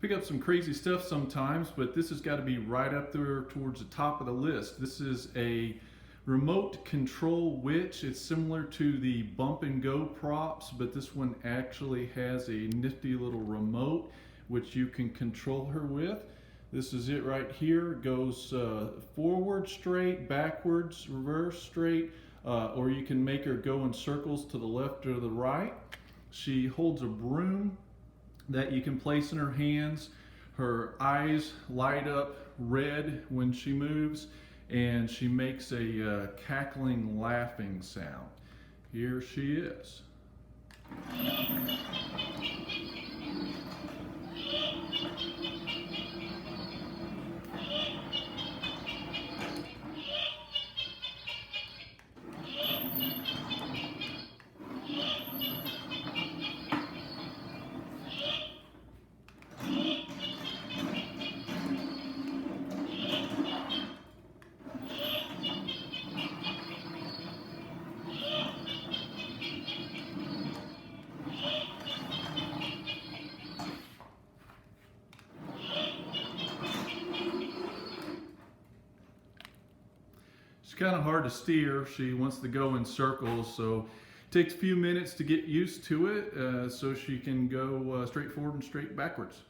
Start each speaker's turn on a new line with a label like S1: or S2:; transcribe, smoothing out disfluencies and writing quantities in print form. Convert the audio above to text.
S1: Pick up some crazy stuff sometimes, but this has got to be right up there towards the top of the list. This is a remote control witch. It's similar to the bump and go props, but this one actually has a nifty little remote which you can control her with. This is it right here. It goes forward straight, backwards, reverse straight, or you can make her go in circles to the left or the right. She holds a broom that you can place in her hands. Her eyes light up red when she moves, and she makes a cackling, laughing sound. Here she is. She's kind of hard to steer. She wants to go in circles, so it takes a few minutes to get used to it so she can go straight forward and straight backwards.